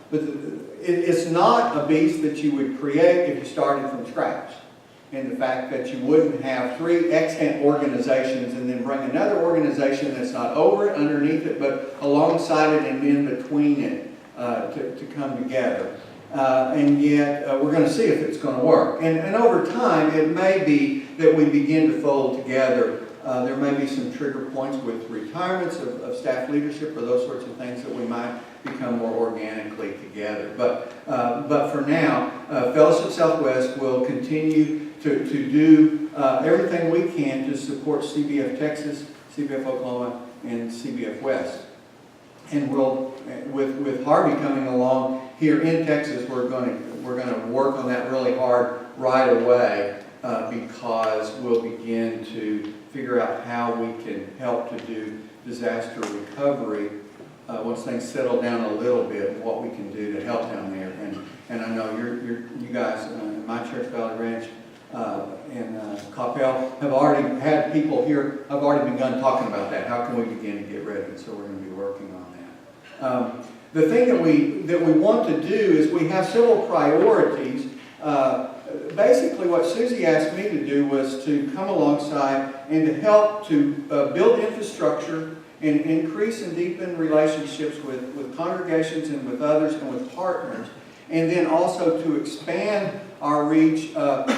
But it's not a beast that you would create if you started from scratch. And the fact that you wouldn't have 3 extant organizations and then bring another organization that's not over it, underneath it, but alongside it and in between it to come together. And yet we're going to see if it's going to work. And over time, it may be that we begin to fold together. There may be some trigger points with retirements of staff leadership or those sorts of things that we might become more organically together. But for now, Fellowship Southwest will continue to do everything we can to support CBF Texas, CBF Oklahoma, and CBF West. And we'll, with Harvey coming along here in Texas, we're going to work on that really hard right away because we'll begin to figure out how we can help to do disaster recovery once things settle down a little bit, and what we can do to help down there. And I know you guys in my church, Valley Ranch, and Coppell have already had people here. I've already begun talking about that. How can we begin to get ready? So we're going to be working on that. The thing that we want to do is we have several priorities. Basically, what Susie asked me to do was to come alongside and to help to build infrastructure and increase and deepen relationships with congregations and with others and with partners, and then also to expand our reach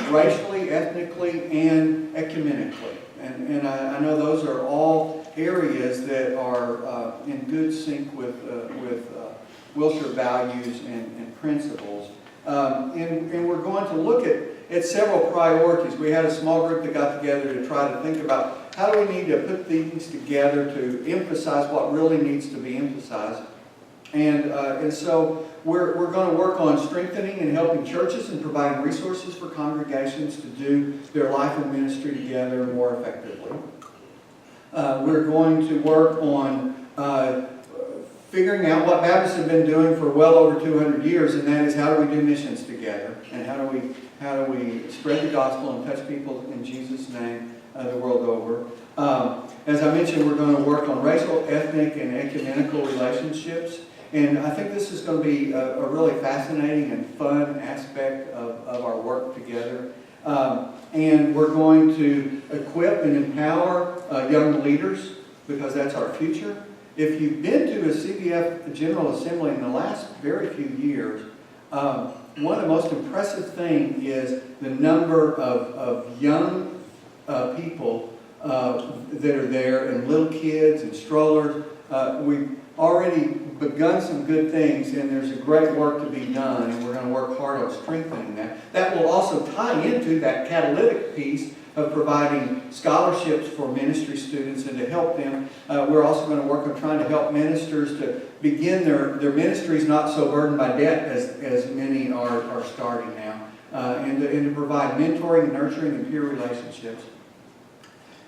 racially, ethnically, and ecumenically. And I know those are all areas that are in good sync with Wilshire values and principles. And we're going to look at several priorities. We had a small group that got together to try to think about how do we need to put things together to emphasize what really needs to be emphasized. And so we're going to work on strengthening and helping churches and providing resources for congregations to do their life and ministry together more effectively. We're going to work on figuring out what Baptists have been doing for well over 200 years, and that is how do we do missions together, and how do we spread the gospel and touch people in Jesus' name the world over. As I mentioned, we're going to work on racial, ethnic, and ecumenical relationships. And I think this is going to be a really fascinating and fun aspect of our work together. And we're going to equip and empower young leaders, because that's our future. If you've been to a CBF General Assembly in the last very few years, one of the most impressive things is the number of young people that are there, and little kids and strollers. We've already begun some good things, and there's a great work to be done, and we're going to work hard on strengthening that. That will also tie into that catalytic piece of providing scholarships for ministry students and to help them. We're also going to work on trying to help ministers to begin their ministries not so burdened by debt as many are starting now, and to provide mentoring, nurturing, and peer relationships.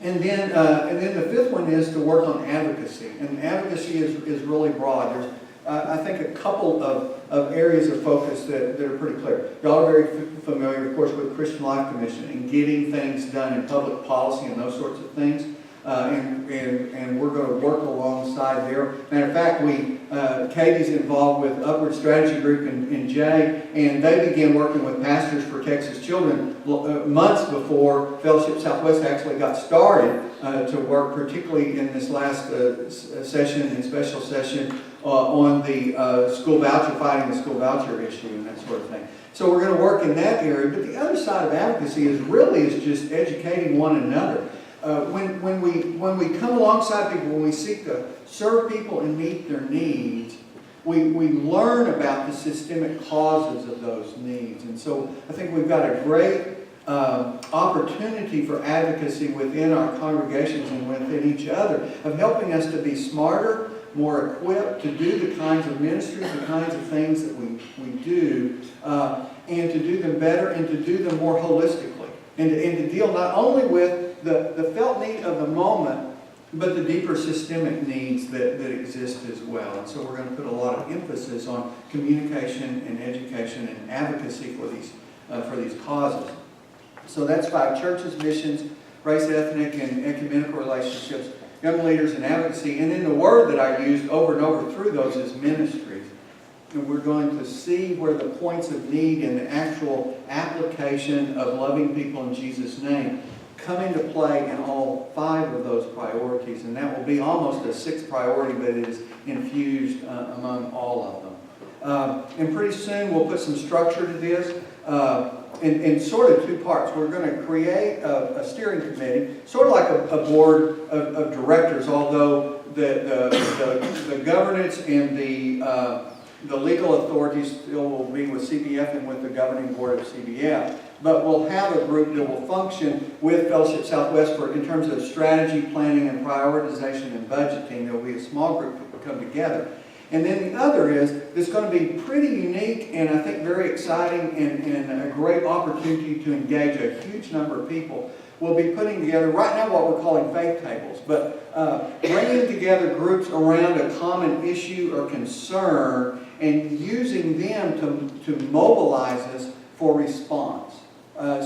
And then the fifth one is to work on advocacy. And advocacy is really broad. There's, I think, a couple of areas of focus that are pretty clear. Y'all are very familiar, of course, with Christian Life Commission and getting things done in public policy and those sorts of things. And we're going to work alongside there. Matter of fact, Katie's involved with Upward Strategy Group in Jay, and they began working with Pastors for Texas Children months before Fellowship Southwest actually got started to work, particularly in this last session and special session on the school voucher, fighting the school voucher issue and that sort of thing. So we're going to work in that area. But the other side of advocacy is just educating one another. When we come alongside people, when we seek to serve people and meet their needs, we learn about the systemic causes of those needs. And so I think we've got a great opportunity for advocacy within our congregations and within each other, of helping us to be smarter, more equipped to do the kinds of ministries, the kinds of things that we do, and to do them better and to do them more holistically. And to deal not only with the felt need of the moment, but the deeper systemic needs that exist as well. And so we're going to put a lot of emphasis on communication and education and advocacy for these causes. So that's 5: churches, missions, race, ethnic, and ecumenical relationships, young leaders, and advocacy. And then the word that I used over and over through those is ministries. and we're going to see where the points of need and the actual application of loving people in Jesus' name come into play in all 5 of those priorities. And that will be almost a 6th priority, but it is infused among all of them. And pretty soon we'll put some structure to this in sort of 2 parts. We're going to create a steering committee, sort of like a board of directors, although the governance and the legal authorities still will be with CBF and with the governing board of CBF. But we'll have a group that will function with Fellowship Southwest in terms of strategy, planning, and prioritization and budgeting. There will be a small group that will come together. And then the other is, it's going to be pretty unique and I think very exciting and a great opportunity to engage a huge number of people. We'll be putting together, right now, what we're calling faith tables, but bringing together groups around a common issue or concern and using them to mobilize us for response.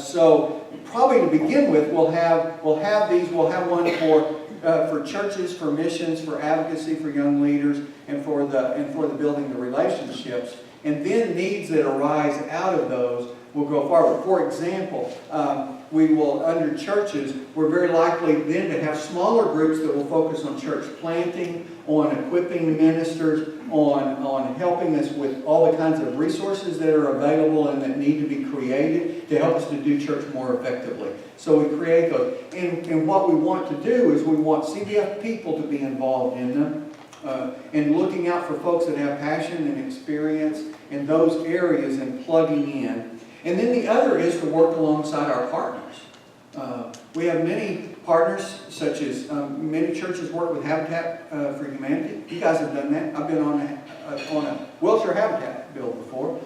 So probably to begin with, we'll have one for churches, for missions, for advocacy, for young leaders, and for the building the relationships. And then needs that arise out of those will go forward. For example, we will, under churches, we're very likely then to have smaller groups that will focus on church planting, on equipping ministers, on helping us with all the kinds of resources that are available and that need to be created to help us to do church more effectively. So we create those. And what we want to do is we want CBF people to be involved in them and looking out for folks that have passion and experience in those areas and plugging in. And then the other is to work alongside our partners. We have many partners, such as many churches work with Habitat for Humanity. You guys have done that. I've been on a wheelchair habitat bill before,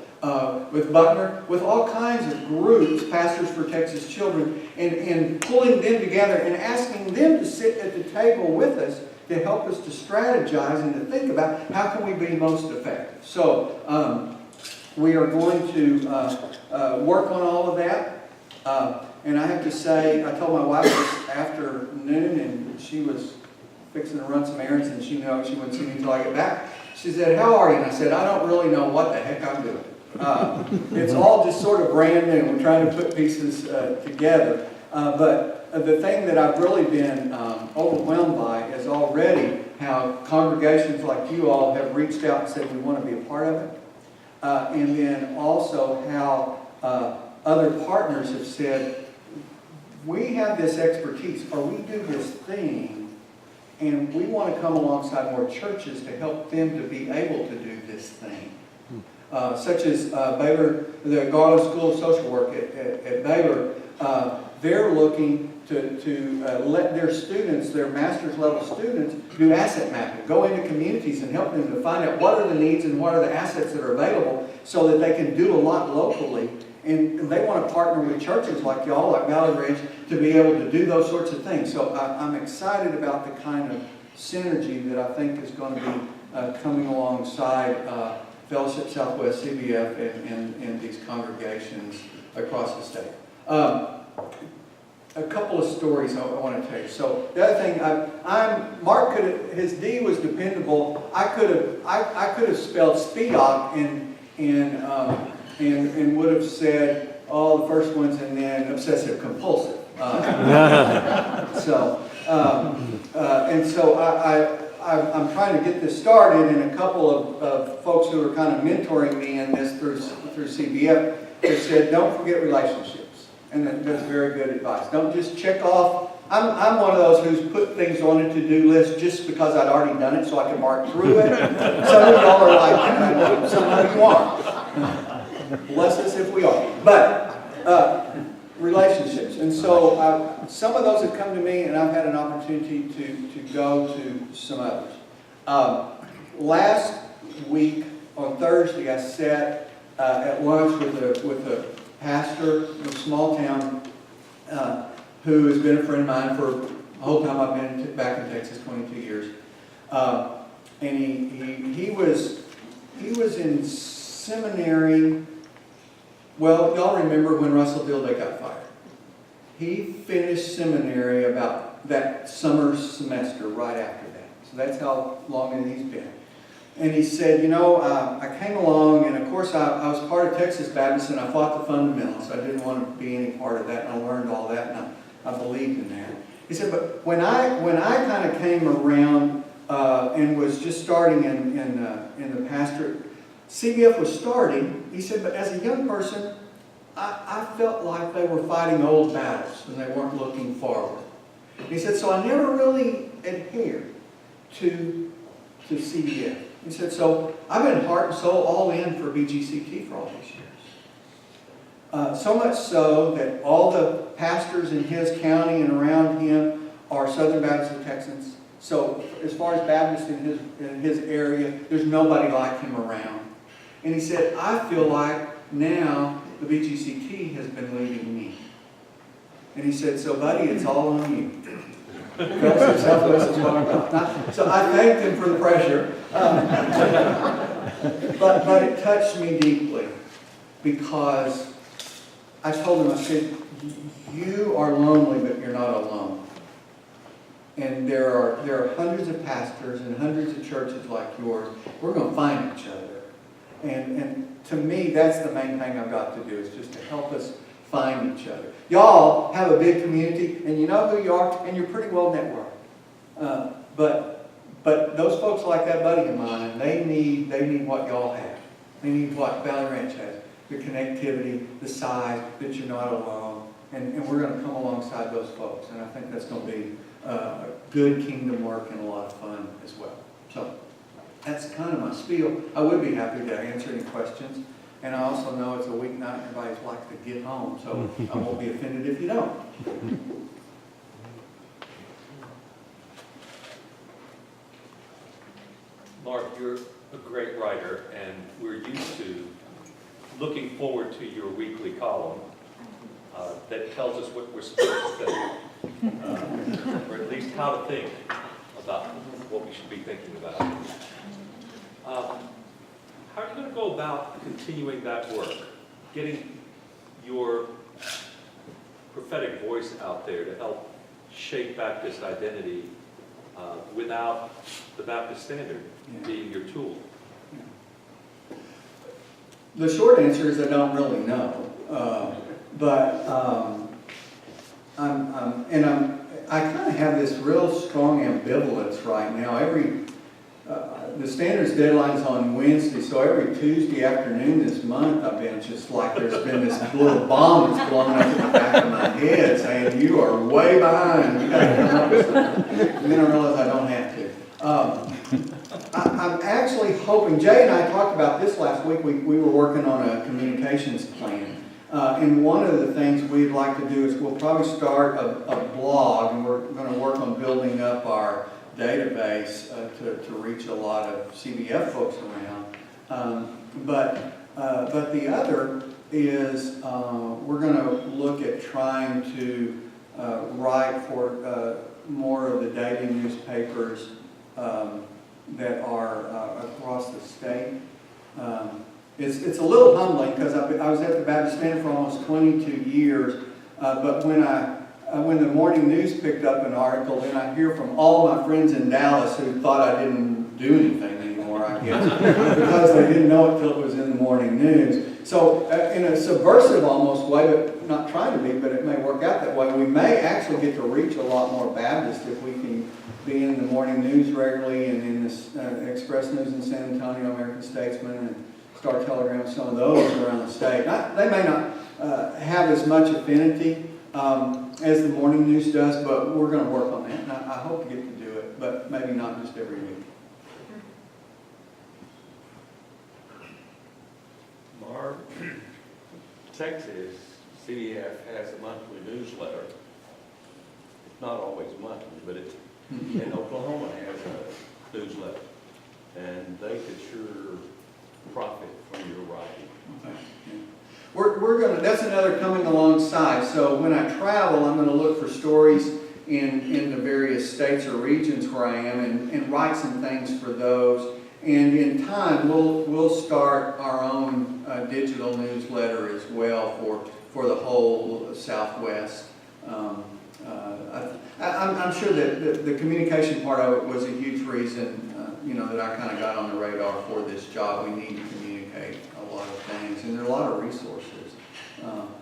with Buckner, with all kinds of groups, Pastors for Texas Children, and pulling them together and asking them to sit at the table with us to help us to strategize and to think about how can we be most effective. So we are going to work on all of that. And I have to say, I told my wife this afternoon, and she was fixing to run some errands, and she knew she wouldn't see me until I get back. She said, "How are you?" And I said, "I don't really know what the heck I'm doing. It's all just sort of brand new. We're trying to put pieces together." But the thing that I've really been overwhelmed by is already how congregations like you all have reached out and said we want to be a part of it. And then also how other partners have said, we have this expertise, or we do this thing, and we want to come alongside more churches to help them to be able to do this thing. Such as Baylor, the Garland School of Social Work at Baylor, they're looking to let their students, their master's level students, do asset mapping, go into communities and help them to find out what are the needs and what are the assets that are available so that they can do a lot locally. And they want to partner with churches like y'all, like Valley Ridge, to be able to do those sorts of things. So I'm excited about the kind of synergy that I think is going to be coming alongside Fellowship Southwest, CBF, and these congregations across the state. A couple of stories I want to tell you. So the other thing, Mark could have, his D was dependable. I could have spelled Speedock and would have said all the first ones and then obsessive compulsive. So I'm trying to get this started, and a couple of folks who are kind of mentoring me in this through CBF have said, don't forget relationships. And that's very good advice. Don't just check off. I'm one of those who's put things on a to-do list just because I'd already done it so I can mark through it. Some of y'all are like that. Some of you aren't. Bless us if we are. But relationships. And so some of those have come to me, and I've had an opportunity to go to some others. Last week on Thursday, I sat at lunch with a pastor in a small town who has been a friend of mine for the whole time I've been back in Texas, 22 years. And he was in seminary. Well, y'all remember when Russell Dilday got fired. He finished seminary about that summer semester right after that. So that's how long he's been. And he said, I came along, and of course I was part of Texas Baptist, and I fought the fundamentals. I didn't want to be any part of that, and I learned all that, and I believed in that. He said, but when I kind of came around and was just starting in the pastorate, CBF was starting. He said, but as a young person, I felt like they were fighting old battles, and they weren't looking forward. And he said, so I never really adhered to CBF. He said, so I've been heart and soul all in for BGCT for all these years. So much so that all the pastors in his county and around him are Southern Baptist Texans. So as far as Baptists in his area, there's nobody like him around. And he said, I feel like now the BGCT has been leading me. And he said, so buddy, it's all on you. So I thanked him for the pressure. But it touched me deeply because I told him, I said, you are lonely, but you're not alone. And there are hundreds of pastors and hundreds of churches like yours. We're going to find each other. And to me, that's the main thing I've got to do, is just to help us find each other. Y'all have a big community, and you know who you are, and you're pretty well networked. But those folks like that buddy of mine, they need what y'all have. They need what Valley Ranch has. The connectivity, the size, that you're not alone. And we're going to come alongside those folks. And I think that's going to be good kingdom work and a lot of fun as well. So that's kind of my spiel. I would be happy to answer any questions. And I also know it's a weeknight and everybody likes to get home, so I won't be offended if you don't. Marv, you're a great writer, and we're used to looking forward to your weekly column that tells us what we're supposed to think, or at least how to think about what we should be thinking about. How are you going to go about continuing that work, getting your prophetic voice out there to help shape Baptist identity without the Baptist Standard being your tool? The short answer is I don't really know, I kind of have this real strong ambivalence right now. The standards deadline's on Wednesday, so every Tuesday afternoon this month, I've been just like there's been this little bomb that's blown up in the back of my head saying, you are way behind, you got to come up with something. And then I realize I don't have to. I'm actually hoping, Jay and I talked about this last week, we were working on a communications plan. And one of the things we'd like to do is we'll probably start a blog, and we're going to work on building up our database to reach a lot of CBF folks around. But the other is we're going to look at trying to write for more of the daily newspapers that are across the state. It's a little humbling because I was at the Baptist Standard for almost 22 years, but when the morning news picked up an article, then I hear from all my friends in Dallas who thought I didn't do anything anymore, I guess, because they didn't know it till it was in the morning news. So in a subversive almost way, but not trying to be, but it may work out that way, we may actually get to reach a lot more Baptists if we can be in the morning news regularly and in this Express News in San Antonio, American Statesman, and Star Telegram, some of those around the state. They may not have as much affinity as the morning news does, but we're going to work on that, and I hope to get to do it, but maybe not just every week. Marv, Texas, CBF has a monthly newsletter. It's not always monthly, but and Oklahoma has a newsletter, and they could sure profit from your writing. Okay. Yeah. We're going to, that's another coming alongside. So when I travel, I'm going to look for stories in the various states or regions where I am and write some things for those. And in time, we'll start our own digital newsletter as well for the whole Southwest. I'm sure that the communication part of it was a huge reason that I kind of got on the radar for this job. We need to communicate a lot of things, and there are a lot of resources.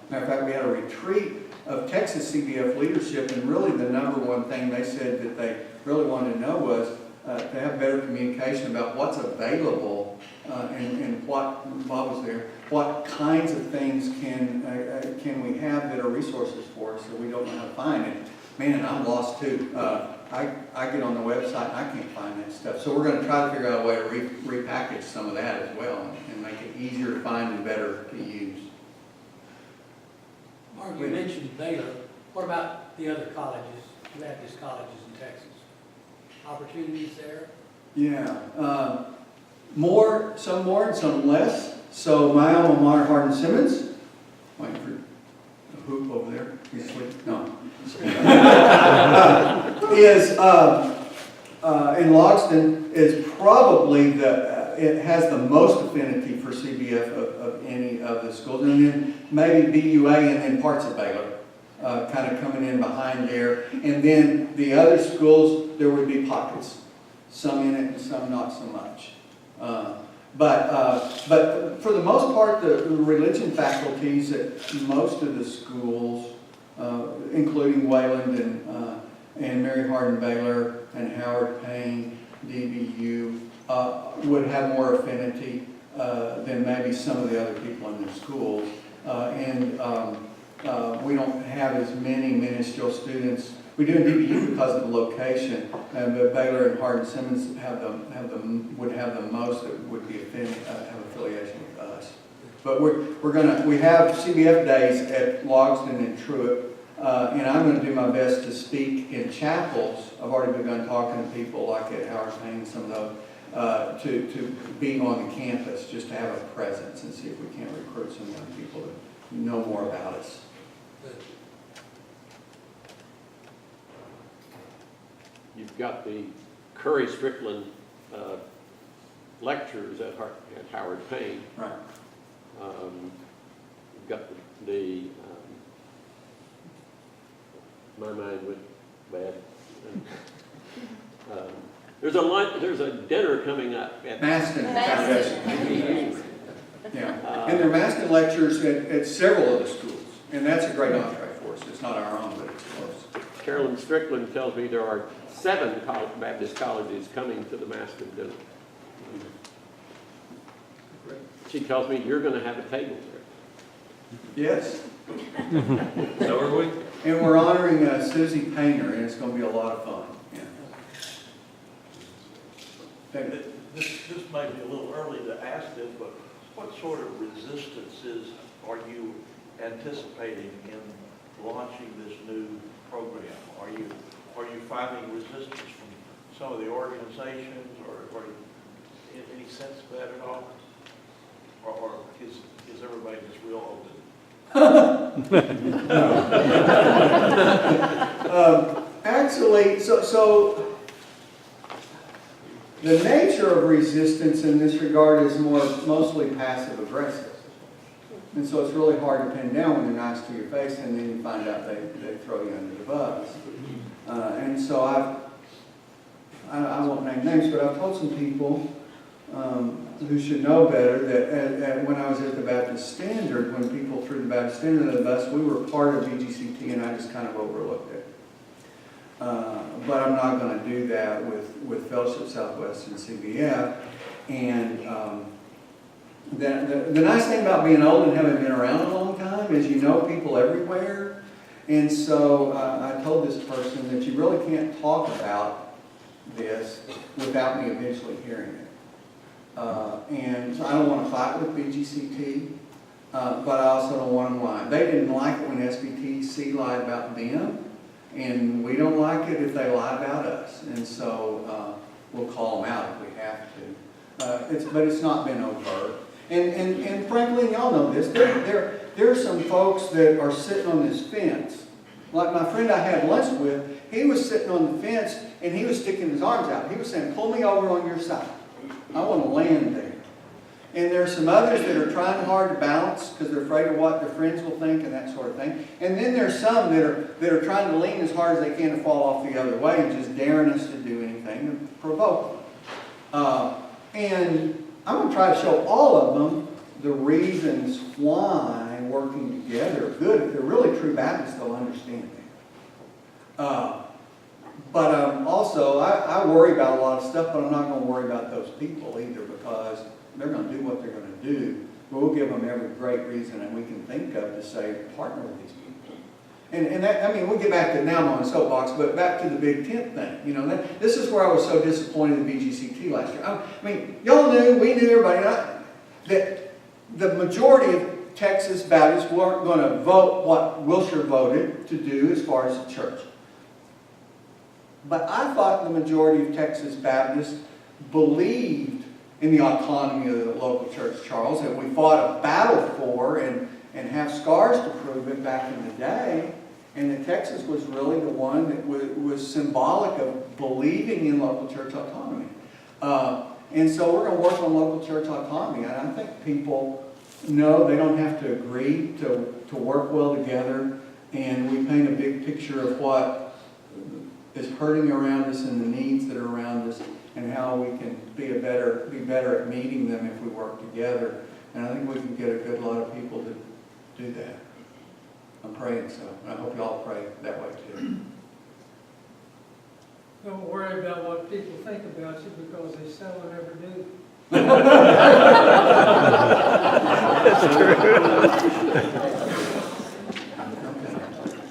Matter of fact, we had a retreat of Texas CBF leadership, and really the number one thing they said that they really wanted to know was to have better communication about what's available and what, Bob was there, what kinds of things can we have that are resources for us that we don't know how to find. And man, I'm lost too. I get on the website and I can't find that stuff. So we're going to try to figure out a way to repackage some of that as well and make it easier to find and better to use. Mark, you mentioned Baylor. What about the other colleges, Baptist colleges in Texas? Opportunities there? Yeah, some more and some less. So my alma mater, Hardin-Simmons, waiting for a hoop over there. He's asleep. No. Is in Logston is probably it has the most affinity for CBF of any of the schools, and then maybe BUA and then parts of Baylor. Kind of coming in behind there. And then the other schools, there would be pockets. Some in it and some not so much. But for the most part, the religion faculties at most of the schools, including Wayland and Mary Hardin Baylor and Howard Payne, DBU, would have more affinity than maybe some of the other people in their schools. We don't have as many ministerial students. We do in DBU because of the location, but Baylor and Hardin-Simmons would have the most that would be have affiliation with us. But we have CBF days at Logston and Truett, and I'm going to do my best to speak in chapels. I've already begun talking to people like at Howard Payne, some of those, to be on the campus, just to have a presence and see if we can't recruit some young people to know more about us. You've got the Curry Strickland lectures at Howard Payne. Right. You've got my mind went bad. There's a dinner coming up at Maston Foundation. Yeah, and there are Maston lectures at several of the schools, and that's a great entree for us. It's not our own, but it's close. Carolyn Strickland tells me there are 7 Baptist colleges coming to the Maston dinner. She tells me you're going to have a table there. Yes. So are we. And we're honoring Susie Painter, and it's going to be a lot of fun. Yeah. David. This may be a little early to ask this, but what sort of resistances are you anticipating in launching this new program? Are you finding resistance from some of the organizations, or any sense of that at all? Or is everybody just real open? Actually, so the nature of resistance in this regard is mostly passive aggressive. And so it's really hard to pin down when they're nice to your face and then you find out they throw you under the bus. And so I won't name names, but I've told some people who should know better that when I was at the Baptist Standard, when people threw the Baptist Standard under the bus, we were part of BGCT and I just kind of overlooked it. But I'm not going to do that with Fellowship Southwest and CBF. And the nice thing about being old and having been around a long time is you know people everywhere. And so I told this person that you really can't talk about this without me eventually hearing it. And so I don't want to fight with BGCT, but I also don't want them lying. They didn't like it when SBTC lied about them, and we don't like it if they lie about us. And so we'll call them out if we have to. But it's not been overt. And frankly, y'all know this, there are some folks that are sitting on this fence. Like my friend I had lunch with, he was sitting on the fence and he was sticking his arms out. He was saying, pull me over on your side. I want to land there. And there are some others that are trying hard to balance because they're afraid of what their friends will think and that sort of thing. And then there's some that are trying to lean as hard as they can to fall off the other way and just daring us to do anything to provoke them. And I'm gonna try to show all of them the reasons why working together is good. If they're really true Baptists, they'll understand that. But also, I worry about a lot of stuff, but I'm not gonna worry about those people either, because they're gonna do what they're gonna do. We'll give them every great reason that we can think of to say, partner with these people. And that, I mean, we'll get back to, now I'm on the soapbox, but back to the Big Tent thing. You know, this is where I was so disappointed in BGCT last year. I mean, y'all knew, we knew, everybody, that the majority of Texas Baptists weren't going to vote what Wilshire voted to do as far as the church. But I thought the majority of Texas Baptists believed in the autonomy of the local church, Charles, that we fought a battle for and have scars to prove it back in the day. And that Texas was really the one that was symbolic of believing in local church autonomy. And so we're going to work on local church autonomy. And I think people know they don't have to agree to work well together. And we paint a big picture of what is hurting around us and the needs that are around us and how we can be better at meeting them if we work together. And I think we can get a good lot of people to do that. I'm praying so. And I hope you all pray that way too. Don't worry about what people think about you because they seldom ever do. Okay.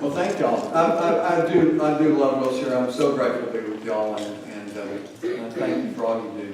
Well, thank y'all. I do love Wilshire. I'm so grateful to be with y'all, and I thank you for all you do.